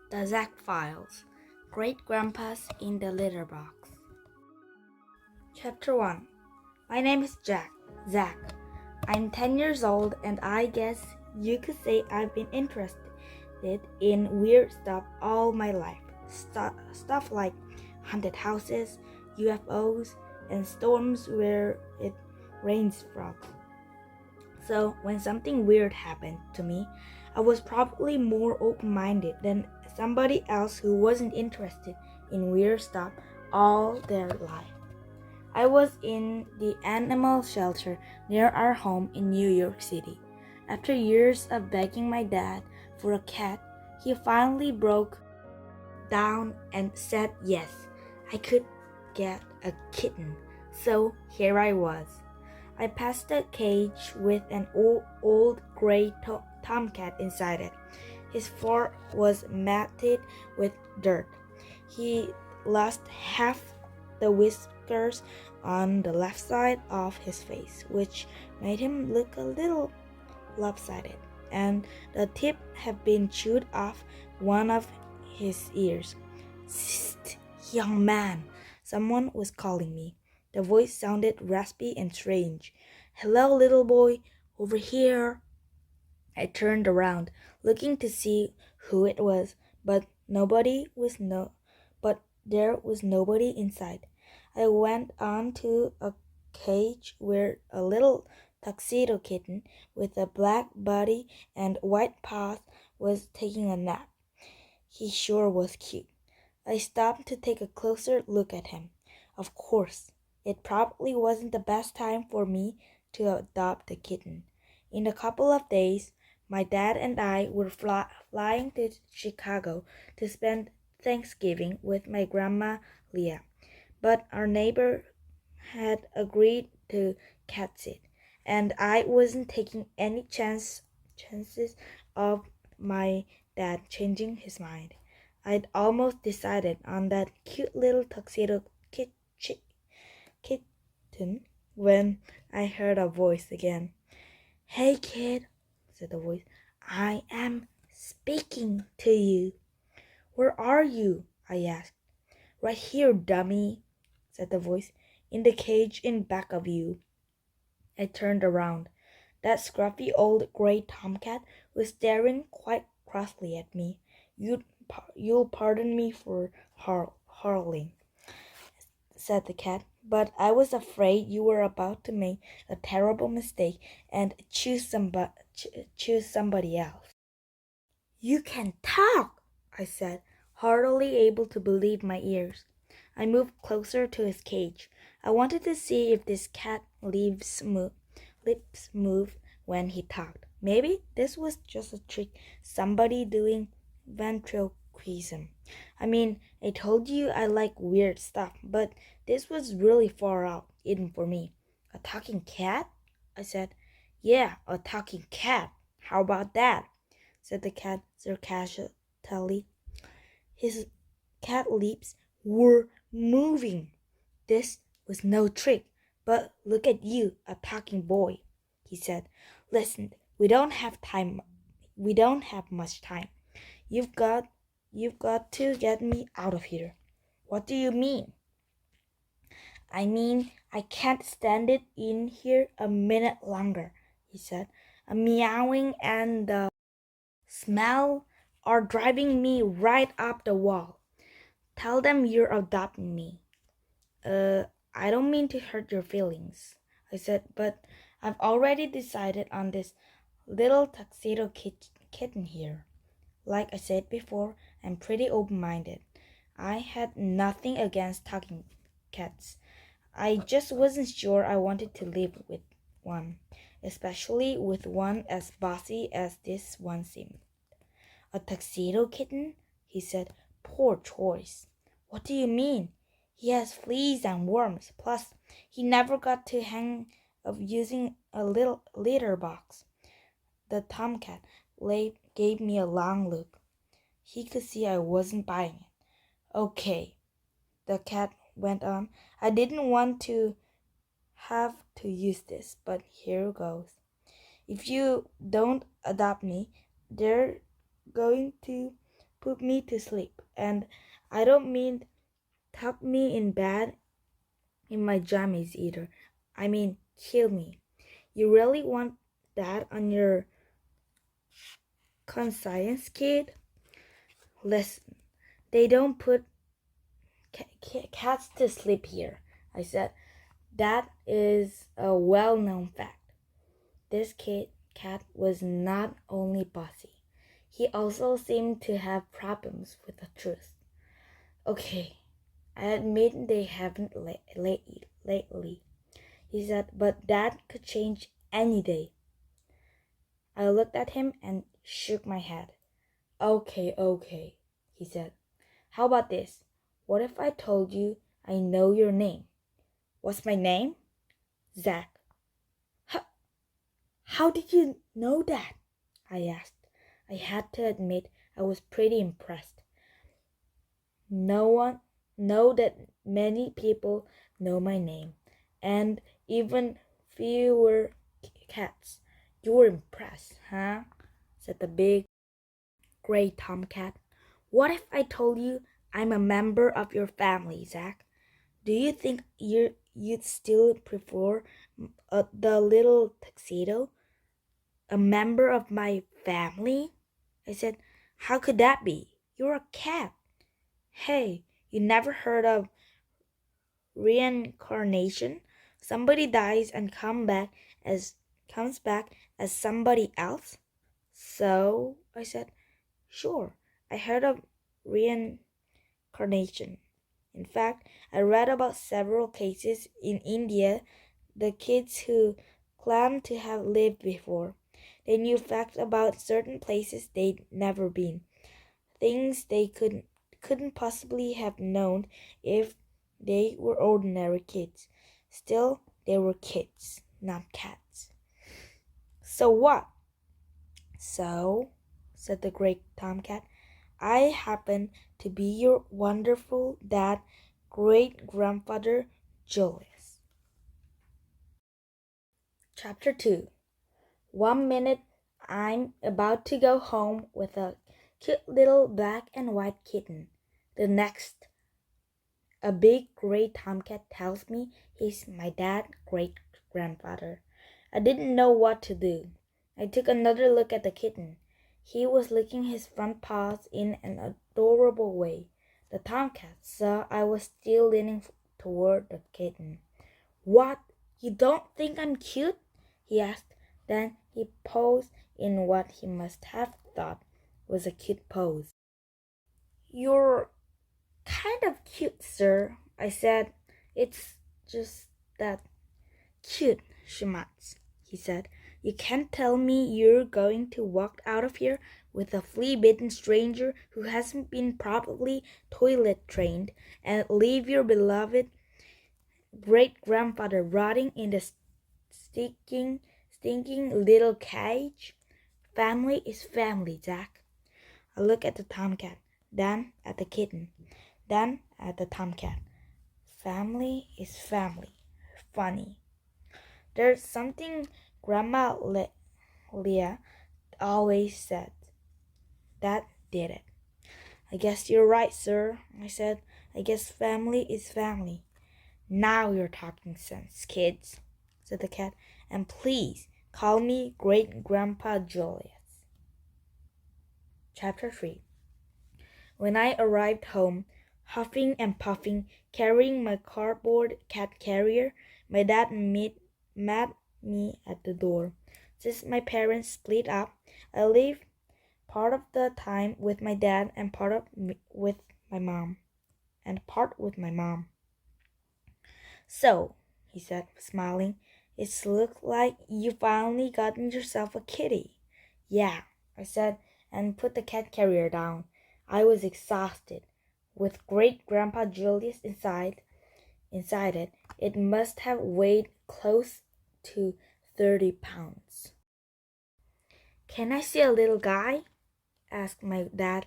The Zack Files. Great Grandpas in the Litter Box. Chapter 1. My name is Zack. I'm 10 years old, and I guess you could say I've been interested in weird stuff all my life. Stuff like haunted houses, UFOs, and storms where it rains frogs. So when something weird happened to me, I was probably more open-minded than somebody else who wasn't interested in weird stuff all their life. I was in the animal shelter near our home in New York City. After years of begging my dad for a cat, he finally broke down and said yes, I could get a kitten. So here I was. I passed a cage with an old gray tomcat inside it. His fur was matted with dirt. He lost half the whiskers on the left side of his face, which made him look a little lopsided, and the tip had been chewed off one of his ears. "Sst, young man," someone was calling me. The voice sounded raspy and strange. "Hello, little boy, over here." I turned around, looking to see who it was, but there was nobody inside. I went on to a cage where a little tuxedo kitten with a black body and white paws was taking a nap. He sure was cute. I stopped to take a closer look at him. Of course, it probably wasn't the best time for me to adopt a kitten. In a couple of days, my dad and I were flying to Chicago to spend Thanksgiving with my grandma Leah, but our neighbor had agreed to cat sit, and I wasn't taking any chances of my dad changing his mind. I'd almost decided on that cute little tuxedo kitten when I heard a voice again. "Hey kid," said the voice, "I am speaking to you." "Where are you?" I asked. "Right here, dummy," said the voice, "in the cage in back of you." I turned around. That scruffy old gray tomcat was staring quite crossly at me. You'll pardon me for hurling," said the cat, "but I was afraid you were about to make a terrible mistake and choose somebody else." "You can talk," I said, hardly able to believe my ears. I moved closer to his cage. I wanted to see if this cat lips moved when he talked. Maybe this was just a trick, somebody doing ventriloquism. I mean, I told you I like weird stuff, but this was really far out, even for me. "A talking cat?" I said. "Yeah, a talking cat. How about that?" said the cat sarcastically. His cat lips were moving. This was no trick. "But look at you, a talking boy," he said. "Listen, we don't have time. We don't have much time. You've got to get me out of here." "What do you mean?" "I mean, I can't stand it in here a minute longer," he said. "A meowing and the smell are driving me right up the wall. Tell them you're adopting me." I don't mean to hurt your feelings," I said, "but I've already decided on this little tuxedo kitten here. Like I said before, I'm pretty open-minded. I had nothing against talking cats. I just wasn't sure I wanted to live with one, especially with one as bossy as this one seemed." "A tuxedo kitten?" he said. "Poor choice." "What do you mean?" "He has fleas and worms. Plus, he never got the hang of using a little litter box." The tomcat gave me a long look. He could see I wasn't buying it. "Okay," the cat went on. "I didn't want to have to use this, but here goes. If you don't adopt me, they're going to put me to sleep. And I don't mean tuck me in bed in my jammies either. I mean kill me. You really want that on your conscience, kid? Listen, they don't put cats to sleep here, I said. That is a well-known fact. This cat was not only bossy, he also seemed to have problems with the truth. Okay, I admit they haven't lately, he said, but that could change any day. I looked at him and shook my head. Okay, he said. How about this? What if I told you I know your name? What's my name? Zack. How did you know that? I asked. I had to admit I was pretty impressed. Know that many people know my name, and even fewer cats. You were impressed, huh? Said the big gray tomcat. What if I told you I'm a member of your family, Zack? Do you think you'd still prefer the little tuxedo? A member of my family? I said, how could that be? You're a cat. Hey, you never heard of reincarnation? Somebody dies and comes back as somebody else? So, I said, sure, I heard of reincarnation. In fact, I read about several cases in India, the kids who claimed to have lived before. They knew facts about certain places they'd never been, things they couldn't possibly have known if they were ordinary kids. Still, they were kids, not cats. So what? So, said the great tomcat, I happen to be your wonderful dad, great-grandfather Julius. Chapter 2. 1 minute I'm about to go home with a cute little black and white kitten. The next, a big gray tomcat tells me he's my dad's great-grandfather. I didn't know what to do. I took another look at the kitten. He was licking his front paws in an adorable way. The tomcat saw I was still leaning toward the kitten. What? You don't think I'm cute? He asked. Then he posed in what he must have thought was a cute pose. You're kind of cute, sir, I said. It's just that cute, schmutz, he said. You can't tell me you're going to walk out of here with a flea-bitten stranger who hasn't been properly toilet trained and leave your beloved great-grandfather rotting in the stinking little cage. Family is family, Zack. I looked at the tomcat, then at the kitten, then at the tomcat. Family is family. Funny. There's something Grandma Leah always said. That did it. I guess you're right, sir, I said. I guess family is family. Now you're talking sense, kids, said the cat. And please call me Great-Grandpa Julius. Chapter 3. When I arrived home, huffing and puffing, carrying my cardboard cat carrier, my dad met me at the door. Since my parents split up, I live part of the time with my dad and part with my mom. So, he said, smiling, it's looked like you finally gotten yourself a kitty. Yeah, I said, and put the cat carrier down. I was exhausted. With Great-Grandpa Julius inside it, it must have weighed close to 30 pounds. Can I see a little guy? Asked my dad.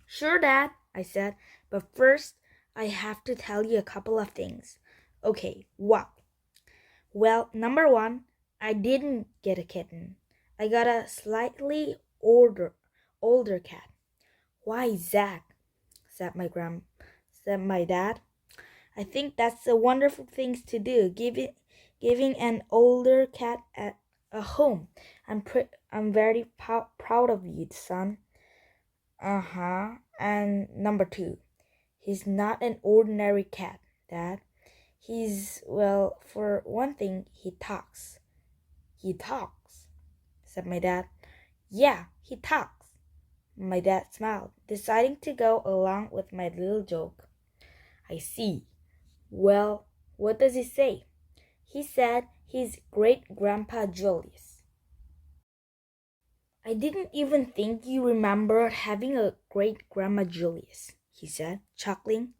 Sure, Dad, I said, but first I have to tell you a couple of things. Okay, what? Well, number one, I didn't get a kitten. I got a slightly older cat. Why, Zack? said said my dad. I think that's a wonderful thing to do, giving an older cat a home. I'm very proud of you, son. Uh-huh. And number two, he's not an ordinary cat, Dad. Well, for one thing, he talks. He talks, said my dad. Yeah, he talks. My dad smiled, deciding to go along with my little joke. I see. Well, what does he say? He said he's great grandpa Julius. I didn't even think you remembered having a great grandma Julius, he said, chuckling.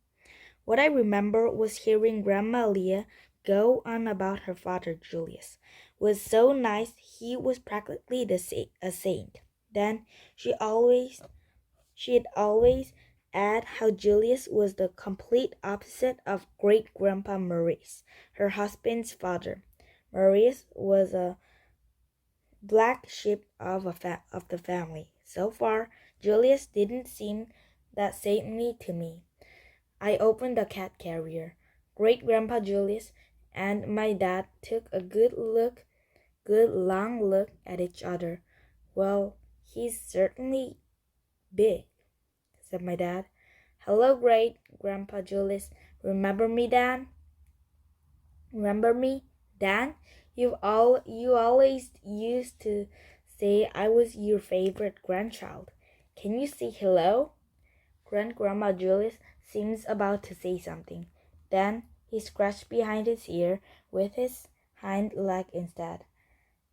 What I remember was hearing Grandma Leah go on about her father Julius. Was so nice he was practically a saint. Then she'd always add how Julius was the complete opposite of great grandpa Maurice, her husband's father. Maurice was a black sheep of the family. So far, Julius didn't seem that saintly to me. I opened the cat carrier. Great Grandpa Julius and my dad took a good long look at each other. Well, he's certainly big, said my dad. Hello, Great Grandpa Julius. Remember me, Dan? Remember me, Dan? You always used to say I was your favorite grandchild. Can you say hello? Grandma Julius seems about to say something. Then he scratched behind his ear with his hind leg instead.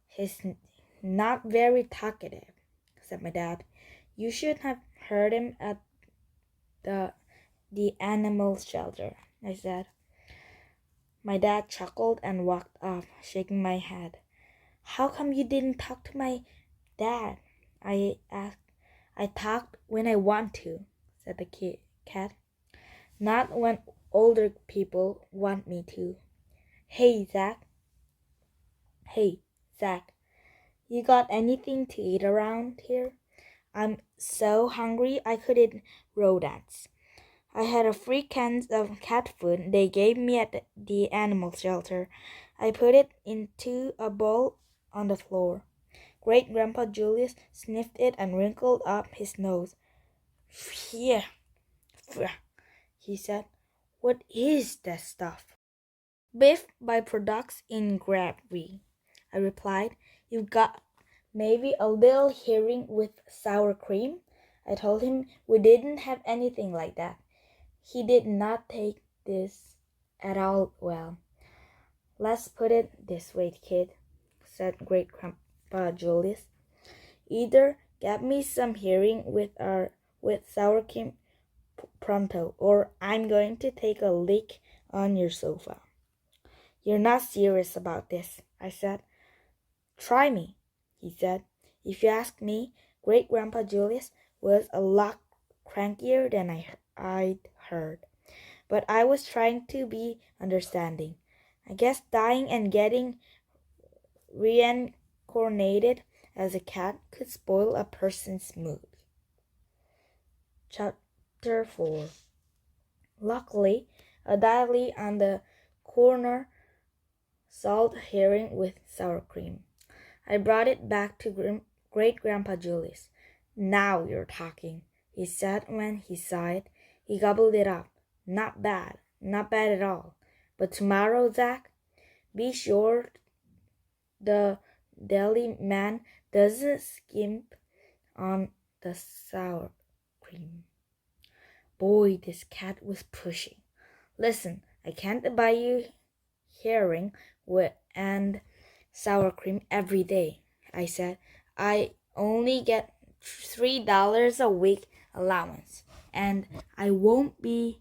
He's not very talkative, said my dad. You should have heard him at the animal shelter, I said. My dad chuckled and walked off, shaking my head. How come you didn't talk to my dad? I asked. I talked when I want to, said the cat. Not when older people want me to. Hey, Zack. Hey, Zack. You got anything to eat around here? I'm so hungry I could eat rodents. I had a free can of cat food they gave me at the animal shelter. I put it into a bowl on the floor. Great Grandpa Julius sniffed it and wrinkled up his nose. Phew, he said. What is that stuff? Beef byproducts in gravy, I replied. You've got maybe a little herring with sour cream? I told him we didn't have anything like that. He did not take this at all well. Let's put it this way, kid, said Great Grandpa Julius. Either get me some herring with sour cream pronto, or I'm going to take a lick on your sofa. You're not serious about this, I said. Try me, he said. If you ask me, Great Grandpa Julius was a lot crankier than I'd heard. But I was trying to be understanding. I guess dying and getting reincarnated as a cat could spoil a person's mood. Chapter 4. Luckily, a deli on the corner sold herring with sour cream. I brought it back to Great Grandpa Julius. Now you're talking, he said when he saw it. He gobbled it up. Not bad at all. But tomorrow, Zack, be sure the deli man doesn't skimp on the sour cream. Boy, this cat was pushing. Listen, I can't buy you herring and sour cream every day, I said. I only get $3 a week allowance, and I won't be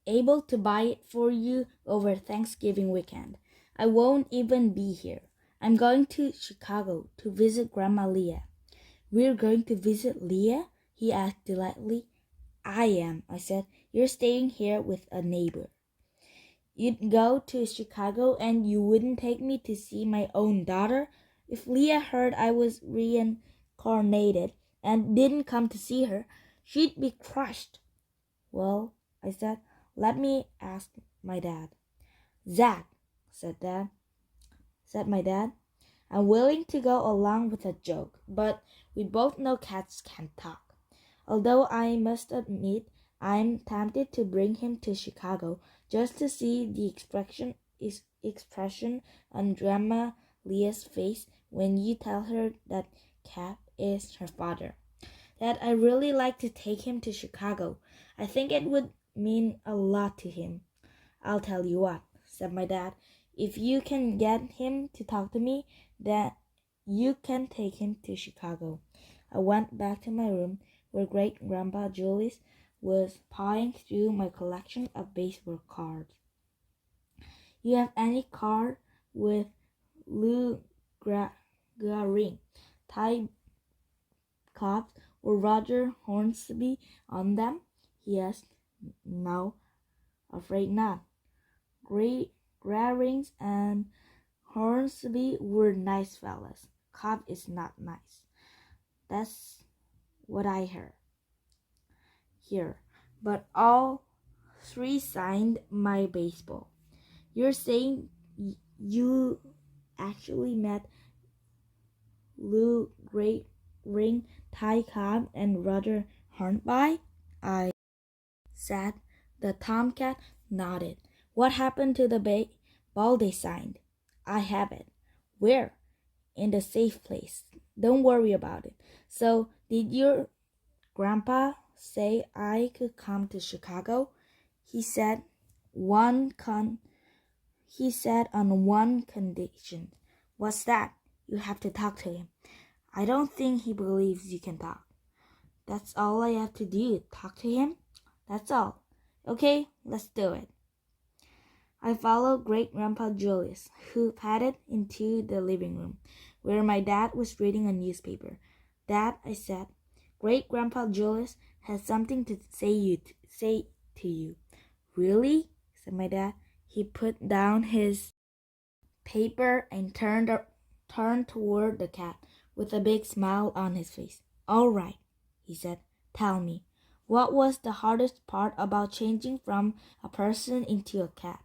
able to buy it for you over Thanksgiving weekend. I won't even be here. I'm going to Chicago to visit Grandma Leah. We're going to visit Leah? He asked delightedly. I am, I said. You're staying here with a neighbor. You'd go to Chicago and you wouldn't take me to see my own daughter? If Leah heard I was reincarnated and didn't come to see her, She'd be crushed. Well, I said, let me ask my dad. Zack, said my dad. I'm willing to go along with a joke, but we both know cats can't talk. Although I must admit, I'm tempted to bring him to Chicago just to see the expression on Grandma Leah's face when you tell her that Cat is her father. Dad, I really like to take him to Chicago. I think it would mean a lot to him. I'll tell you what, said my dad. If you can get him to talk to me, then you can take him to Chicago. I went back to my room where Great-Grandpa Julius was pawing through my collection of baseball cards. You have any card with Lou Gehrig, Ty Cobb, or Roger Hornsby on them? He asked. No, afraid not. Gehrig and Hornsby were nice fellas. Cobb is not nice. That's what I heard. Here, but all three signed my baseball. You're saying you actually met Lou Gehrig, Ty Cobb, and Roger Hornsby? I said. The tomcat nodded. What happened to the ball they signed? I have it. Where? In the safe place. Don't worry about it. So, did your grandpa say I could come to Chicago? He said on one condition. What's that? You have to talk to him. I don't think he believes you can talk. That's all I have to do, talk to him? That's all. Okay, let's do it. I followed Great-Grandpa Julius, who padded into the living room, where my dad was reading a newspaper. Dad, I said, Great-Grandpa Julius has something to say to you. Really? Said my dad. He put down his paper and turned toward the cat with a big smile on his face. All right, he said. Tell me, what was the hardest part about changing from a person into a cat?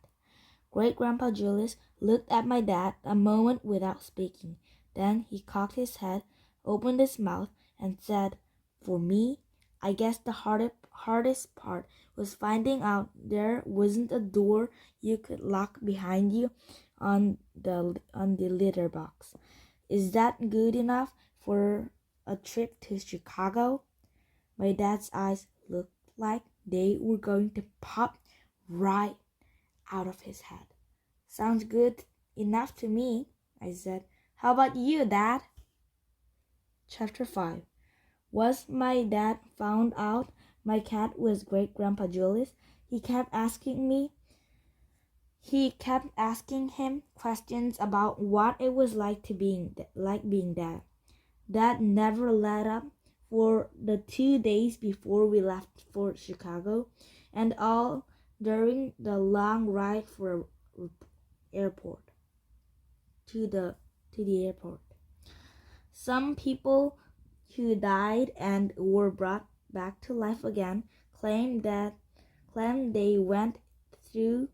Great-Grandpa Julius looked at my dad a moment without speaking. Then he cocked his head, opened his mouth, and said, For me, I guess the hardest part was finding out there wasn't a door you could lock behind you on the litter box. Is that good enough for a trip to Chicago? My dad's eyes looked like they were going to pop right out of his head. Sounds good enough to me, I said. How about you, Dad? Chapter 5. Was my dad found out my cat was Great-Grandpa Julius? He kept asking him questions about what it was like being dad. Dad never let up for the 2 days before we left for Chicago, and all during the long ride to the airport. Some people who died and were brought back to life again claimed they went through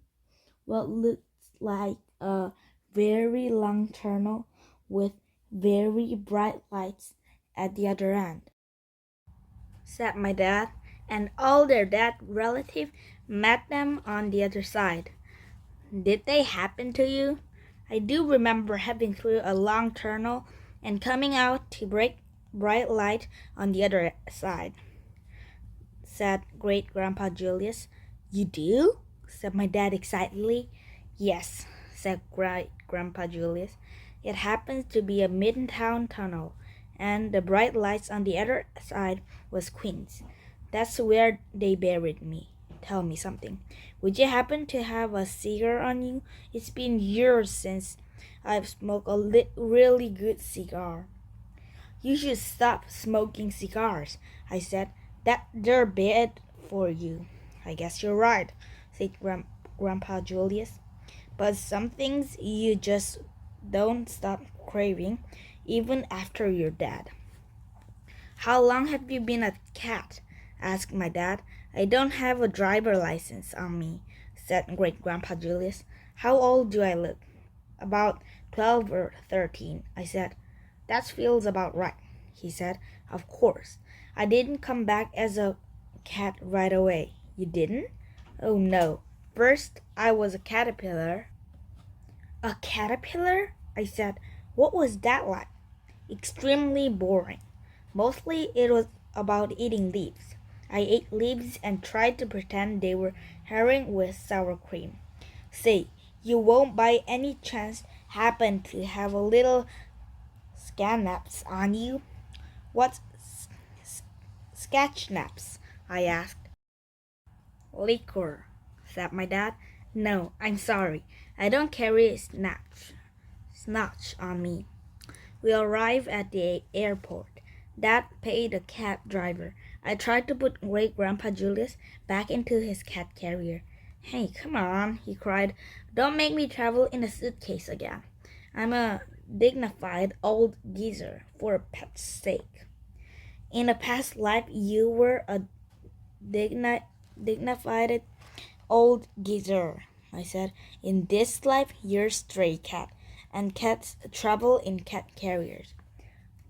what looked like a very long tunnel with very bright lights at the other end, said my dad, and all their dead relatives met them on the other side. Did they happen to you? I do remember heading through a long tunnel and coming out to bright light on the other side, said Great-Grandpa Julius. You do? Said my dad excitedly. Yes, said Great-Grandpa Julius. It happens to be a midtown tunnel, and the bright lights on the other side was Queens. That's where they buried me. Tell me something. Would you happen to have a cigar on you? It's been years since I've smoked a really good cigar. You should stop smoking cigars, I said. They're bad for you. I guess you're right, said Grandpa Julius. But some things you just don't stop craving, even after you're dead. How long have you been a cat? asked my dad. I don't have a driver license on me, said Great-Grandpa Julius. How old do I look? About 12 or 13, I said. That feels about right, he said. Of course. I didn't come back as a cat right away. You didn't? Oh no. First, I was a caterpillar. A caterpillar? I said. What was that like? Extremely boring. Mostly it was about eating leaves. I ate leaves and tried to pretend they were herring with sour cream. Say, you won't by any chance happen to have a little scanaps on you? What's sketchnaps? I asked. Liquor, said my dad. No, I'm sorry. I don't carry a snatch on me. We arrived at the airport. Dad paid a cab driver. I tried to put Great-Grandpa Julius back into his cat carrier. Hey, come on, he cried. Don't make me travel in a suitcase again. I'm a dignified old geezer for a pet's sake. In a past life, you were a dignified old geezer, I said. In this life, you're a stray cat, and cats travel in cat carriers.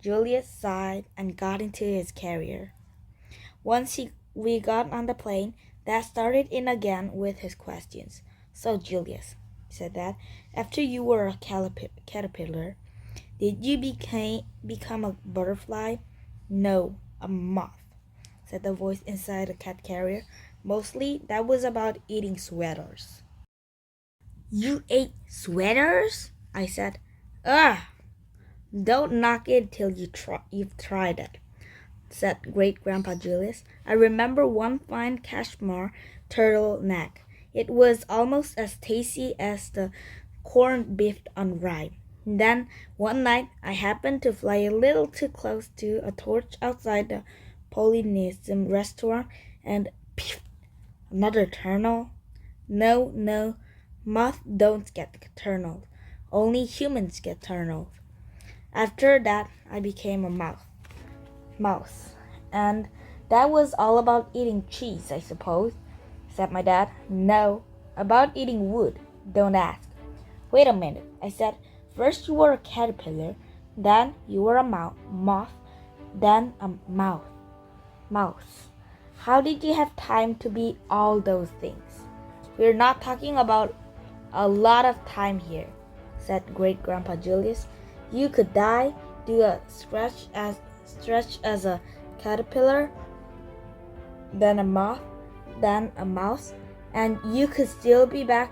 Julius sighed and got into his carrier. Once we got on the plane, Dad started in again with his questions. So, Julius, said Dad, after you were a caterpillar, did you become a butterfly? No, a moth, said the voice inside the cat carrier. Mostly, that was about eating sweaters. You ate sweaters? I said. Ugh! Don't knock it till you've tried it, said Great-Grandpa Julius. I remember one fine cashmere turtleneck. It was almost as tasty as the corned beef on rye. Then, one night, I happened to fly a little too close to a torch outside the Polynesian restaurant, and phew, another turtle. No, moths don't get turtles. Only humans get turtles. After that, I became a mouse. And that was all about eating cheese, I suppose, said my dad. No, about eating wood. Don't ask. Wait a minute, I said. First you were a caterpillar, then you were a moth, then a mouse. How did you have time to be all those things? We're not talking about a lot of time here, said Great-Grandpa Julius. You could die, do a stretch as a caterpillar, then a moth, then a mouse, and you could still be back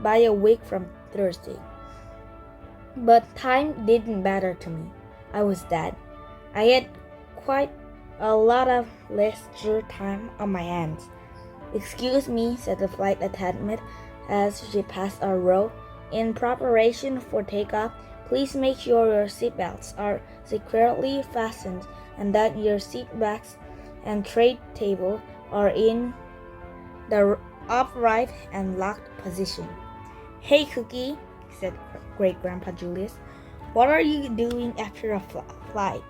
by a week from Thursday. But time didn't matter to me. I was dead. I had quite a lot of leisure time on my hands. Excuse me, said the flight attendant as she passed our row. In preparation for takeoff, please make sure your seatbelts are securely fastened and that your seat backs and tray table are in the upright and locked position. Hey, Cookie, said Great-Grandpa Julius. What are you doing after the flight?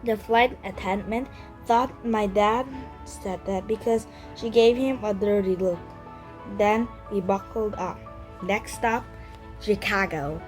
The flight attendant thought my dad said that because she gave him a dirty look. Then we buckled up. Next stop, Chicago.